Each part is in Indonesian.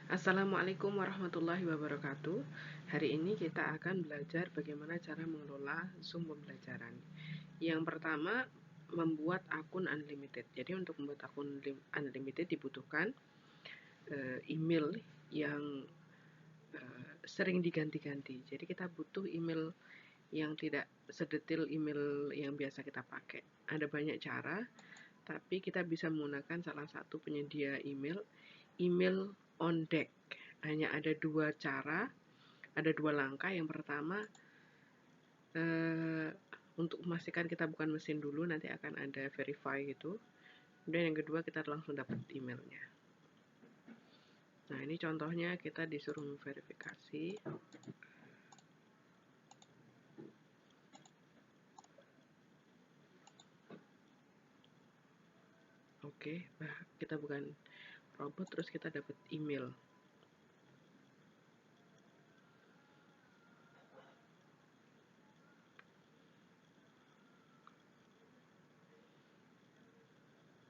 Assalamualaikum warahmatullahi wabarakatuh. Hari ini kita akan belajar bagaimana cara mengelola Zoom pembelajaran. Yang pertama, membuat akun unlimited. Jadi untuk membuat akun unlimited dibutuhkan email yang sering diganti-ganti. Jadi kita butuh email yang tidak sedetil email yang biasa kita pakai. Ada banyak cara, tapi kita bisa menggunakan salah satu penyedia email on deck. Hanya ada dua cara, ada dua langkah. Yang pertama, untuk memastikan kita bukan mesin dulu, nanti akan ada verify gitu. Kemudian yang kedua, kita langsung dapat emailnya. Nah, ini contohnya kita disuruh memverifikasi. Oke, kita bukan robot, terus kita dapat email.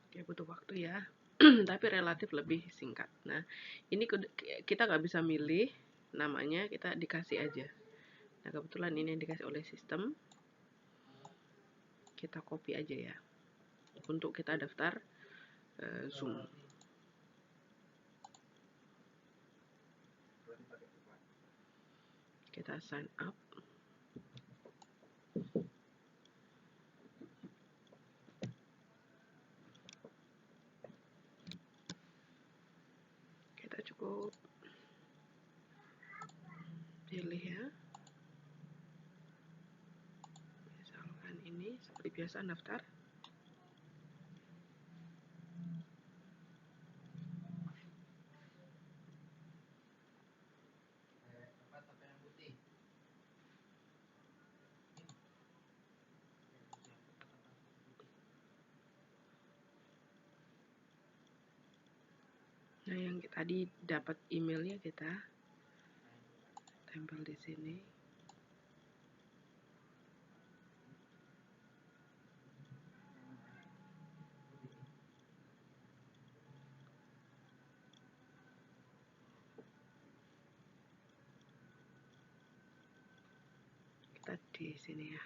Oke, butuh waktu ya, tapi relatif lebih singkat. Nah, ini kita nggak bisa milih namanya, kita dikasih aja. Nah, kebetulan ini yang dikasih oleh sistem. Kita copy aja ya, untuk kita daftar Zoom. Kita sign up. Kita cukup pilih ya. Misalkan ini seperti biasa daftar. Nah, yang tadi dapat emailnya kita tempel di sini. Kita di sini ya.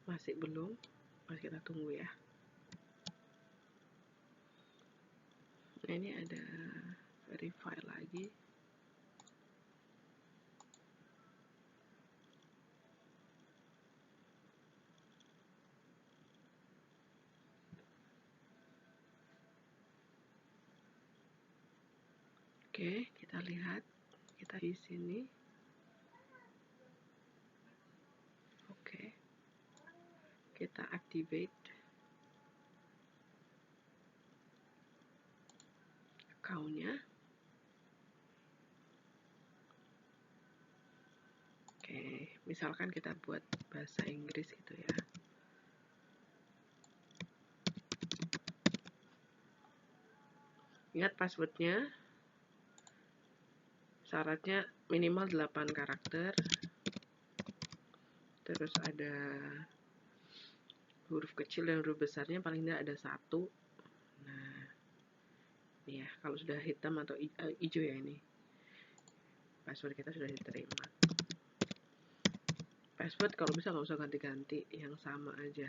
Masih belum, masih kita tunggu ya. Nah, ini ada verify lagi. Oke, kita lihat. Kita di sini. Oke. Kita activate account-nya. Oke, misalkan kita buat bahasa Inggris gitu ya. Ingat passwordnya, syaratnya minimal 8 karakter. Terus ada huruf kecil dan huruf besarnya paling tidak ada 1. Nah, ini ya, kalau sudah hitam atau hijau ya, ini password kita sudah diterima. Password kalau bisa nggak usah ganti-ganti, yang sama aja.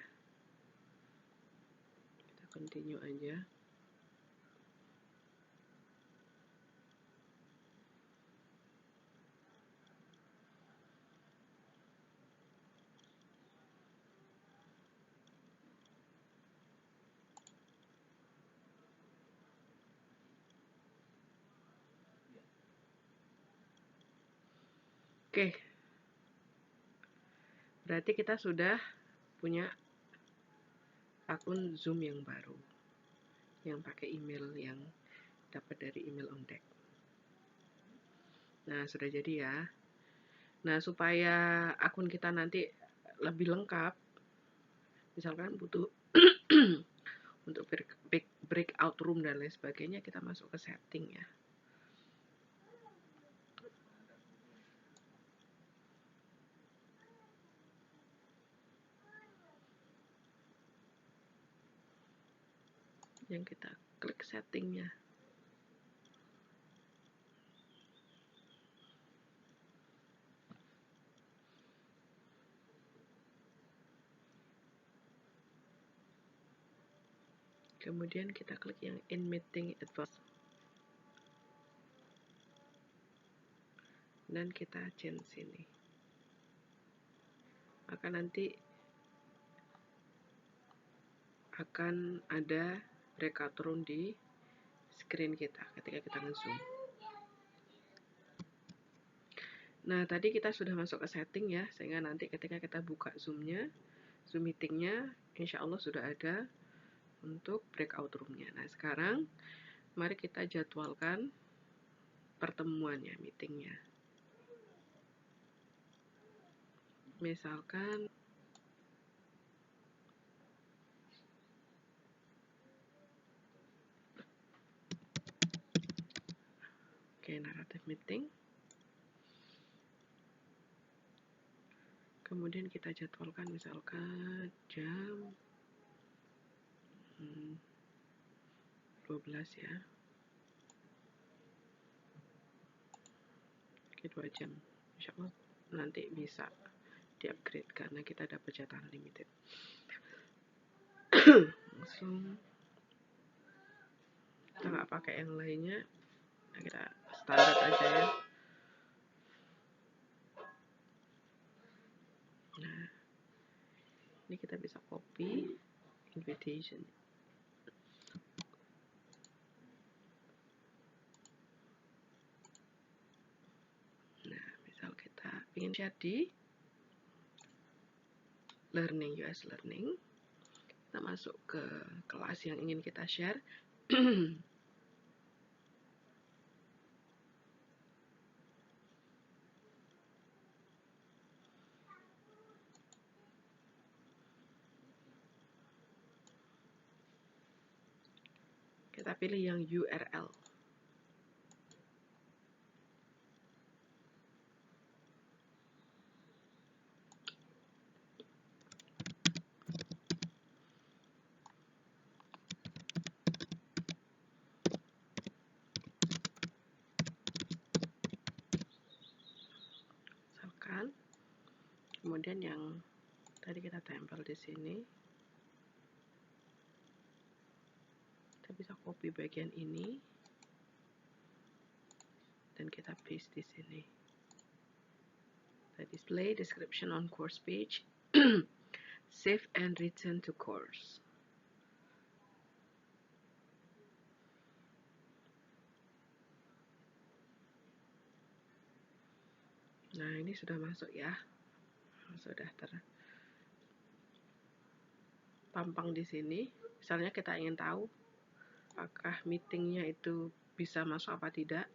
Kita continue aja. Oke, berarti kita sudah punya akun Zoom yang baru, yang pakai email yang dapat dari email on deck. Nah, sudah jadi ya. Nah, supaya akun kita nanti lebih lengkap, misalkan butuh untuk breakout room dan lain sebagainya, kita masuk ke setting ya. Yang kita klik settingnya. Kemudian kita klik yang in meeting advanced. Dan kita change sini. Maka nanti akan ada breakout room di screen kita ketika kita nge-zoom. Nah, tadi kita sudah masuk ke setting ya, sehingga nanti ketika kita buka zoom-nya, zoom meeting-nya, insya Allah sudah ada untuk breakout room-nya. Nah, sekarang mari kita jadwalkan pertemuannya, meeting-nya. Misalkan narrative meeting. Kemudian kita jadwalkan misalkan jam 12 ya. Oke, 2 jam. Insya Allah nanti bisa di-upgrade karena kita dapat jatah unlimited. Langsung kita nggak pakai yang lainnya, kita standar aja ya. Nah, ini kita bisa copy invitation. Nah, misal kita ingin share di learning, US learning, kita masuk ke kelas yang ingin kita share. Kita pilih yang URL. Misalkan, kemudian yang tadi kita tempel di sini, kita bisa copy bagian ini dan kita paste di sini. Display description on course page. Save and return to course. Nah, ini sudah masuk ya. Sudah terpampang di sini. Misalnya kita ingin tahu apakah meetingnya itu bisa masuk apa tidak.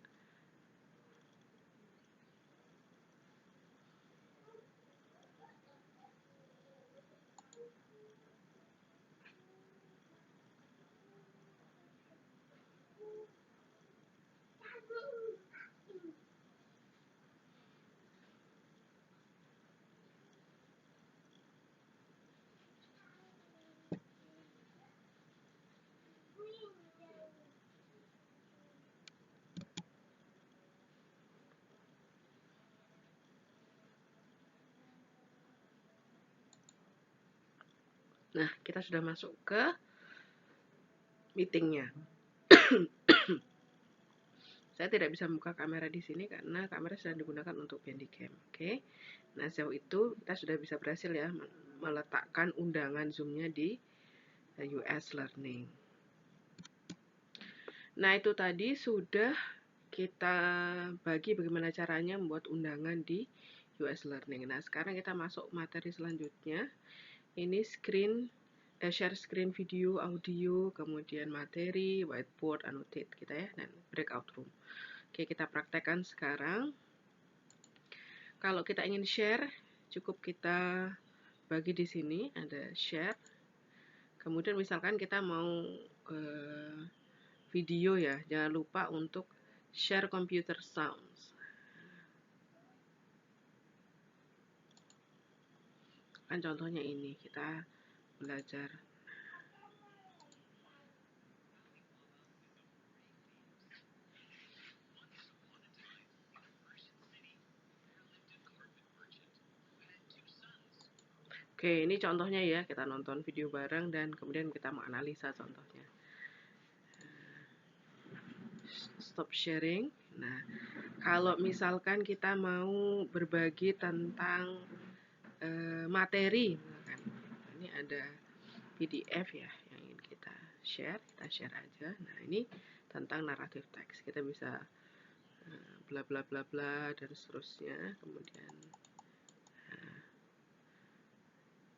Nah, kita sudah masuk ke meetingnya. Saya tidak bisa membuka kamera di sini karena kamera sedang digunakan untuk Bandicam. Oke. Nah, sejauh itu kita sudah bisa berhasil ya meletakkan undangan Zoom-nya di US Learning. Nah, itu tadi sudah kita bagi bagaimana caranya membuat undangan di US Learning. Nah, sekarang kita masuk materi selanjutnya. Ini share screen video, audio, kemudian materi, whiteboard, annotate kita ya, dan breakout room. Oke, kita praktekkan sekarang. Kalau kita ingin share, cukup kita bagi di sini, ada share. Kemudian misalkan kita mau video ya, jangan lupa untuk share computer sounds. Kan contohnya ini, kita belajar. Oke, ini contohnya ya, kita nonton video bareng dan kemudian kita menganalisa contohnya. stop sharing. Nah, kalau misalkan kita mau berbagi tentang materi, misalkan ini ada PDF ya yang ingin kita share aja. Nah, ini tentang naratif teks. Kita bisa bla bla bla bla dan seterusnya. Kemudian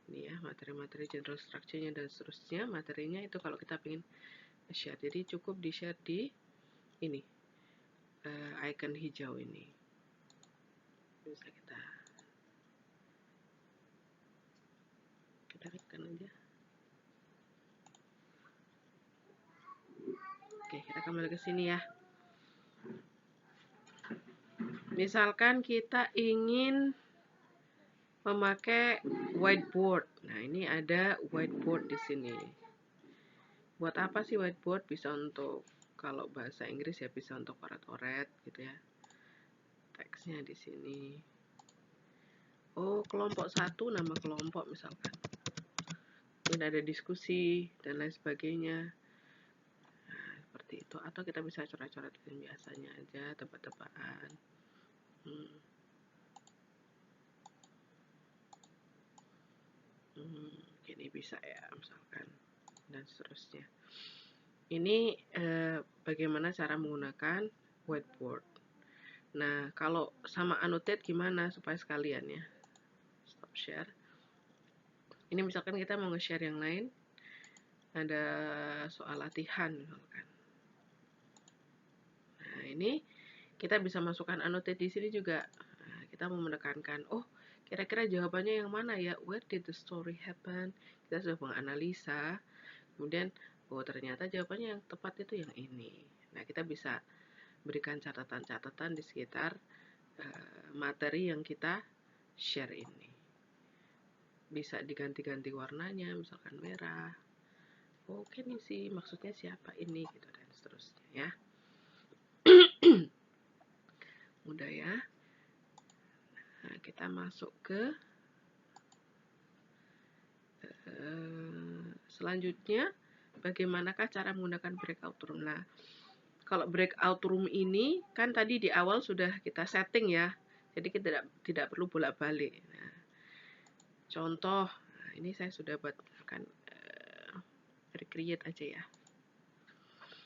ini ya materi-materi general structure-nya dan seterusnya. Materinya itu kalau kita ingin share, jadi cukup di share di ini icon hijau ini. Bisa kita tekan aja. Oke, kita kembali ke sini ya. Misalkan kita ingin memakai whiteboard. Nah, ini ada whiteboard di sini. Buat apa sih whiteboard? Bisa untuk, kalau bahasa Inggris ya bisa untuk coret-coret gitu ya. Teksnya di sini. Oh, kelompok 1 nama kelompok misalkan. Ini ada diskusi dan lain sebagainya. Nah, seperti itu. Atau kita bisa coret-coret biasanya aja, tebak-tebakan. Ini bisa ya misalkan dan seterusnya. Ini bagaimana cara menggunakan whiteboard. Nah, kalau sama annotate gimana supaya sekalian ya. Stop share. Ini misalkan kita mau nge-share yang lain. Ada soal latihan misalkan. Nah, ini kita bisa masukkan annotate di sini juga. Nah, kita mau menekankan, oh kira-kira jawabannya yang mana ya? Where did the story happen? Kita sudah menganalisa. Kemudian, oh ternyata jawabannya yang tepat itu yang ini. Nah, kita bisa berikan catatan-catatan di sekitar materi yang kita share ini. Bisa diganti-ganti warnanya, misalkan merah. Oke nih sih, maksudnya siapa ini gitu dan seterusnya ya. Mudah ya. Nah, kita masuk ke selanjutnya, bagaimanakah cara menggunakan breakout room. Nah, kalau breakout room ini kan tadi di awal sudah kita setting ya, jadi kita tidak perlu bolak-balik. Nah, contoh, nah ini saya sudah buat akan recreate aja ya.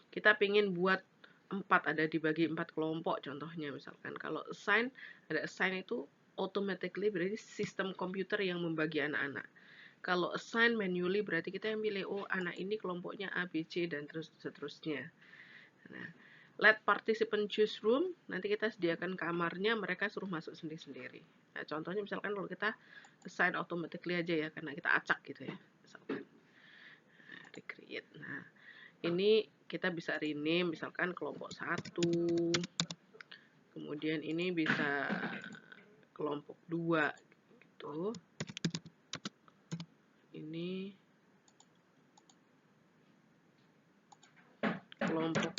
Kita pingin buat 4, ada dibagi 4 kelompok contohnya misalkan. Kalau assign, ada assign itu automatically berarti sistem komputer yang membagi anak-anak. Kalau assign manually berarti kita yang pilih, oh anak ini kelompoknya A, B, C dan terus seterusnya. Nah, let participant choose room, nanti kita sediakan kamarnya, mereka suruh masuk sendiri-sendiri. Nah, contohnya misalkan kalau kita assign automatically aja ya, karena kita acak gitu ya, misalkan. Nah, recreate. Nah, ini kita bisa rename, misalkan kelompok 1, kemudian ini bisa kelompok 2 gitu. Ini kelompok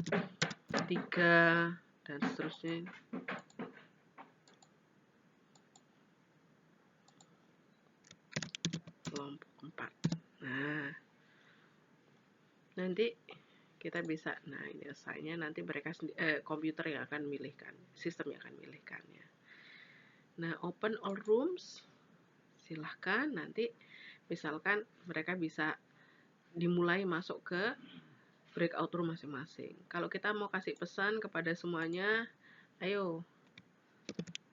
3 dan seterusnya. Kelompok 4. Nah, nanti kita bisa, nah ini assign-nya nanti mereka komputer yang akan milihkan, sistem yang akan milihkannya. Nah, open all rooms, silahkan nanti misalkan mereka bisa dimulai masuk ke breakout room masing-masing. Kalau kita mau kasih pesan kepada semuanya, ayo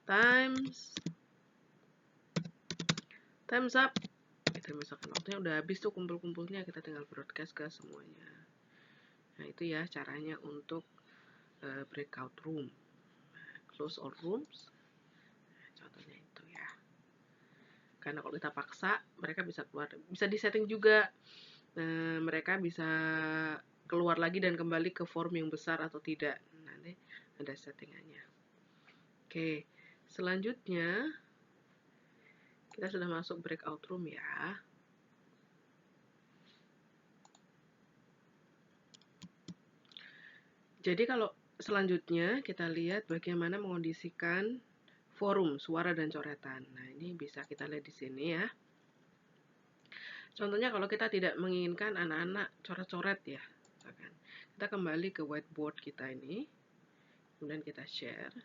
time's up. Kita misalkan waktunya udah habis tuh kumpul-kumpulnya, kita tinggal broadcast ke semuanya. Nah, itu ya caranya untuk breakout room. Close all rooms. Contohnya itu ya. Karena kalau kita paksa, mereka bisa keluar. Bisa disetting juga. Mereka bisa keluar lagi dan kembali ke form yang besar atau tidak. Nanti ada settingannya. Oke, selanjutnya kita sudah masuk breakout room ya. Jadi kalau selanjutnya kita lihat bagaimana mengondisikan forum, suara dan coretan. Nah, ini bisa kita lihat di sini ya. Contohnya kalau kita tidak menginginkan anak-anak coret-coret ya, kita kembali ke whiteboard kita ini. kemudian kita share.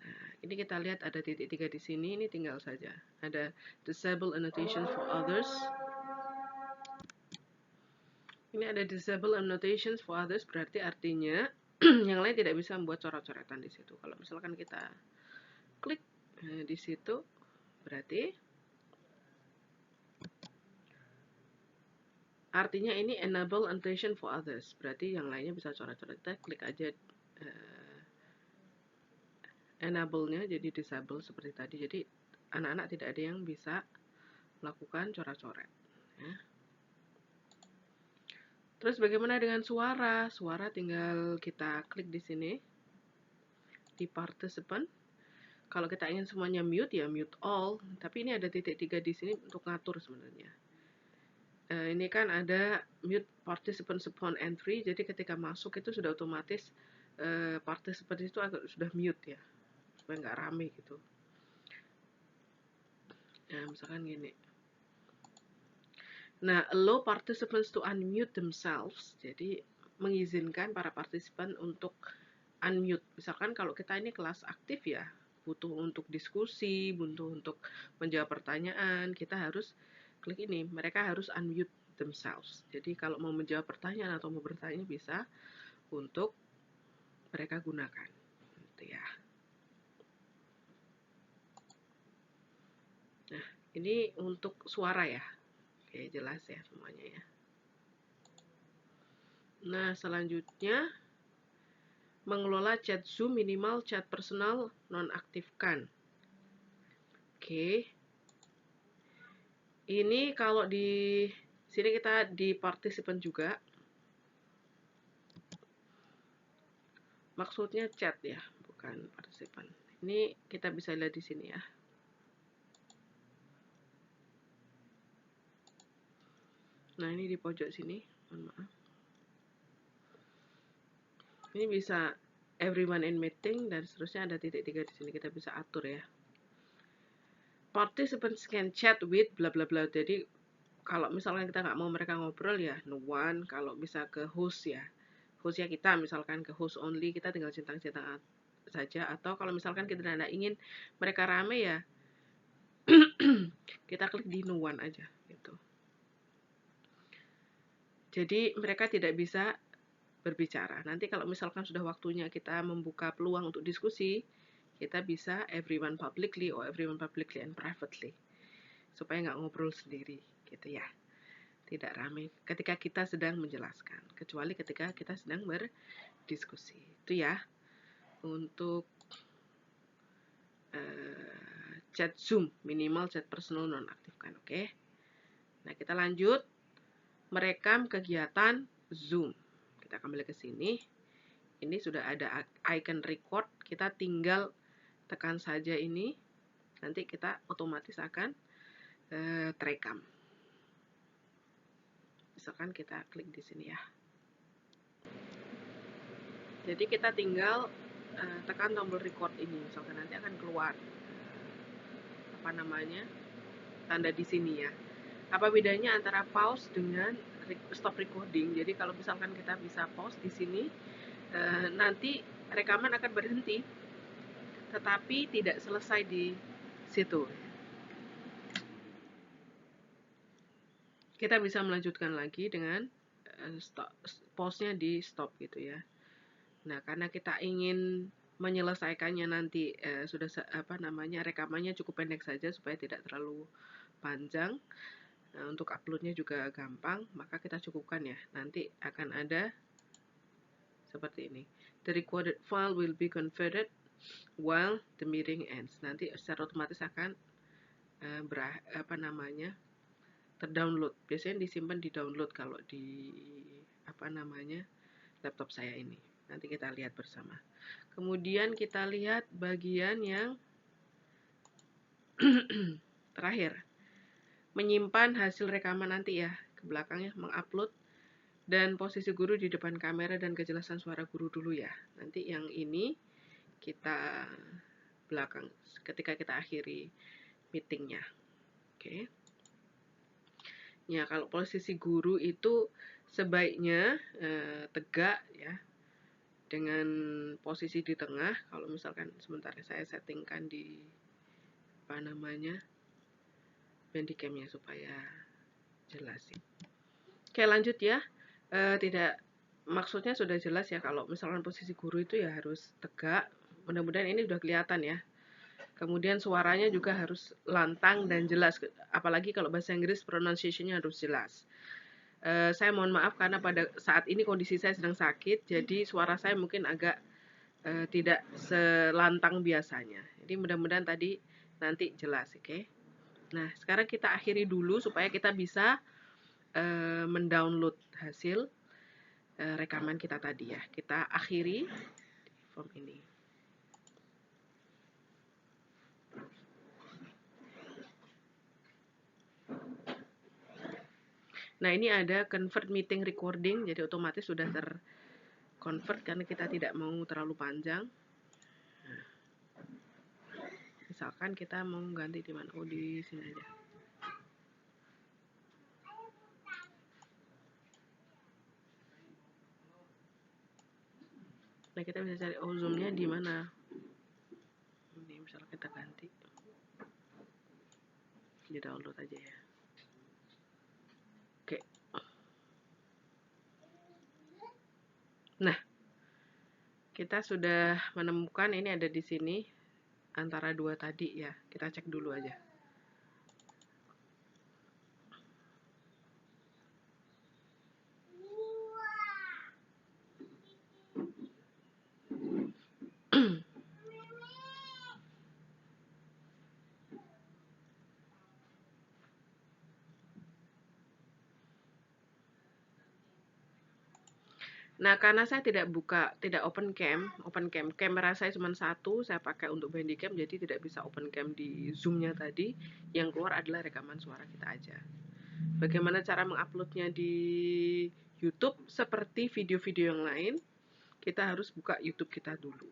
Nah, ini kita lihat ada titik 3 di sini, ini tinggal saja. Ada disable annotation for others. Ini ada disable annotations for others, berarti artinya yang lain tidak bisa membuat coret-coretan di situ. Kalau misalkan kita klik di situ, berarti artinya ini enable annotation for others, berarti yang lainnya bisa coret-coret. Kita klik aja enable-nya jadi disable seperti tadi. Jadi anak-anak tidak ada yang bisa melakukan coret-coret. Ya. Terus bagaimana dengan suara? Suara tinggal kita klik di sini di participant. Kalau kita ingin semuanya mute ya mute all. Tapi ini ada titik 3 di sini untuk ngatur sebenarnya. Ini kan ada mute participants upon entry. Jadi ketika masuk itu sudah otomatis participant itu sudah mute ya, supaya nggak rame gitu. Nah, misalkan gini. Nah, allow participants to unmute themselves. Jadi mengizinkan para partisipan untuk unmute. Misalkan kalau kita ini kelas aktif ya, butuh untuk diskusi, butuh untuk menjawab pertanyaan, kita harus klik ini. Mereka harus unmute themselves. Jadi kalau mau menjawab pertanyaan atau mau bertanya bisa untuk mereka gunakan. Gitu ya. Nah, ini untuk suara ya. Oke, jelas ya semuanya ya. Nah, selanjutnya mengelola chat Zoom minimal chat personal nonaktifkan. Oke. Ini kalau di sini kita di partisipan juga. Maksudnya chat ya, bukan partisipan. Ini kita bisa lihat di sini ya. Nah, ini di pojok sini, mohon maaf. Ini bisa everyone in meeting dan seterusnya, ada titik 3 di sini, kita bisa atur ya. Participants can chat with bla bla bla. Jadi kalau misalnya kita nggak mau mereka ngobrol ya no one. Kalau bisa ke host ya, hostnya kita misalkan ke host only, kita tinggal centang-centang saja. Atau kalau misalkan kita tidak ingin mereka rame ya kita klik di no one aja gitu. Jadi mereka tidak bisa berbicara. Nanti kalau misalkan sudah waktunya kita membuka peluang untuk diskusi, kita bisa everyone publicly or everyone publicly and privately, supaya nggak ngobrol sendiri gitu ya, tidak ramai ketika kita sedang menjelaskan, kecuali ketika kita sedang berdiskusi. Itu ya untuk chat Zoom minimal chat personal nonaktifkan. Oke. Nah, kita lanjut merekam kegiatan Zoom. Kita kembali ke sini. Ini sudah ada icon record, kita tinggal tekan saja ini, nanti kita otomatis akan terekam. Misalkan kita klik di sini ya. Jadi kita tinggal tekan tombol record ini, misalkan nanti akan keluar apa namanya tanda di sini ya. Apa bedanya antara pause dengan stop recording? Jadi kalau misalkan kita bisa pause di sini, nanti rekaman akan berhenti, tetapi tidak selesai di situ. Kita bisa melanjutkan lagi dengan pause-nya di stop gitu ya. Nah, karena kita ingin menyelesaikannya nanti sudah rekamannya cukup pendek saja supaya tidak terlalu panjang. Nah, untuk uploadnya juga gampang, maka kita cukupkan ya. Nanti akan ada seperti ini. The recorded file will be converted while the meeting ends. Nanti secara otomatis akan terdownload. Biasanya disimpan di download kalau di laptop saya ini. Nanti kita lihat bersama. Kemudian kita lihat bagian yang terakhir. Menyimpan hasil rekaman nanti ya, ke belakangnya mengupload, dan posisi guru di depan kamera dan kejelasan suara guru dulu ya. Nanti yang ini kita belakang ketika kita akhiri meetingnya. Oke. Ya, kalau posisi guru itu sebaiknya tegak ya. dengan posisi di tengah. Kalau misalkan sebentar saya settingkan di apa namanya Bandicamnya supaya jelas. Oke, lanjut ya. Tidak, maksudnya sudah jelas ya, kalau misalkan posisi guru itu ya harus tegak. Mudah-mudahan ini sudah kelihatan ya. Kemudian suaranya juga harus lantang dan jelas, apalagi kalau bahasa Inggris pronunciation-nya harus jelas. Saya mohon maaf karena pada saat ini kondisi saya sedang sakit, jadi suara saya mungkin agak tidak selantang biasanya. Jadi mudah-mudahan tadi nanti jelas, oke? Nah, sekarang kita akhiri dulu supaya kita bisa mendownload hasil rekaman kita tadi ya. Kita akhiri form ini. Nah, ini ada convert meeting recording, jadi otomatis sudah terconvert karena kita tidak mau terlalu panjang. Nah, misalkan kita mau ganti di mana? Oh, di sini aja. Nah, kita bisa cari zoom-nya di mana. Ini misalnya kita ganti. Di download aja ya. Oke. Nah, kita sudah menemukan ini ada di sini antara dua tadi ya. Kita cek dulu aja. Nah, karena saya tidak open cam, kamera saya cuma satu, saya pakai untuk Bandicam, jadi tidak bisa open cam di Zoom-nya tadi. Yang keluar adalah rekaman suara kita aja. Bagaimana cara menguploadnya di YouTube? Seperti video-video yang lain, kita harus buka YouTube kita dulu.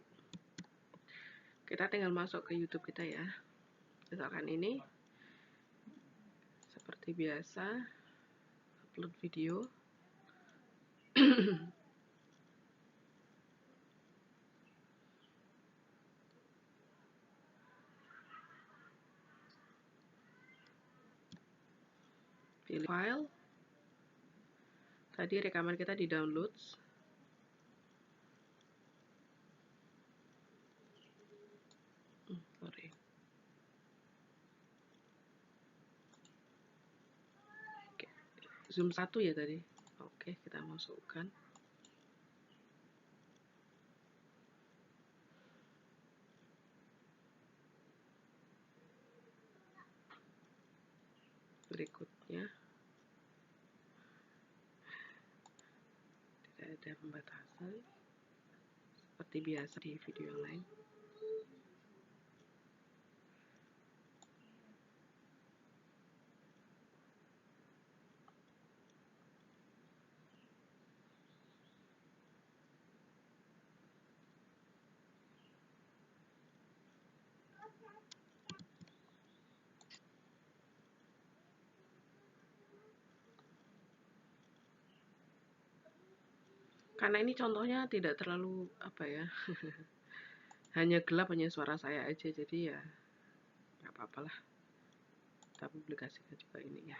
Kita tinggal masuk ke YouTube kita ya. Misalkan ini, seperti biasa, upload video. Pilih file. Tadi rekaman kita di downloads. Sorry. Oke. Zoom 1 ya tadi. Oke, kita masukkan. Berikutnya. Tidak ada pembatasan. Seperti biasa di video yang lain. Karena ini contohnya tidak terlalu apa ya, hanya gelap, hanya suara saya aja, jadi ya nggak apa-apalah. Kita publikasikan juga ini ya.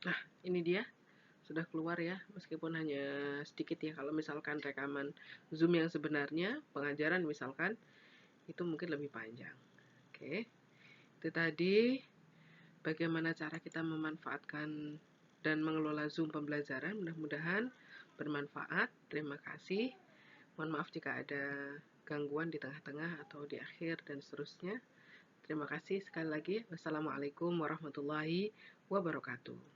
Nah, ini dia sudah keluar ya, meskipun hanya sedikit ya. Kalau misalkan rekaman Zoom yang sebenarnya, pengajaran misalkan, itu mungkin lebih panjang. Oke, itu tadi bagaimana cara kita memanfaatkan dan mengelola Zoom pembelajaran. Mudah-mudahan bermanfaat. Terima kasih. Mohon maaf jika ada gangguan di tengah-tengah atau di akhir dan seterusnya. Terima kasih sekali lagi. Wassalamualaikum warahmatullahi wabarakatuh.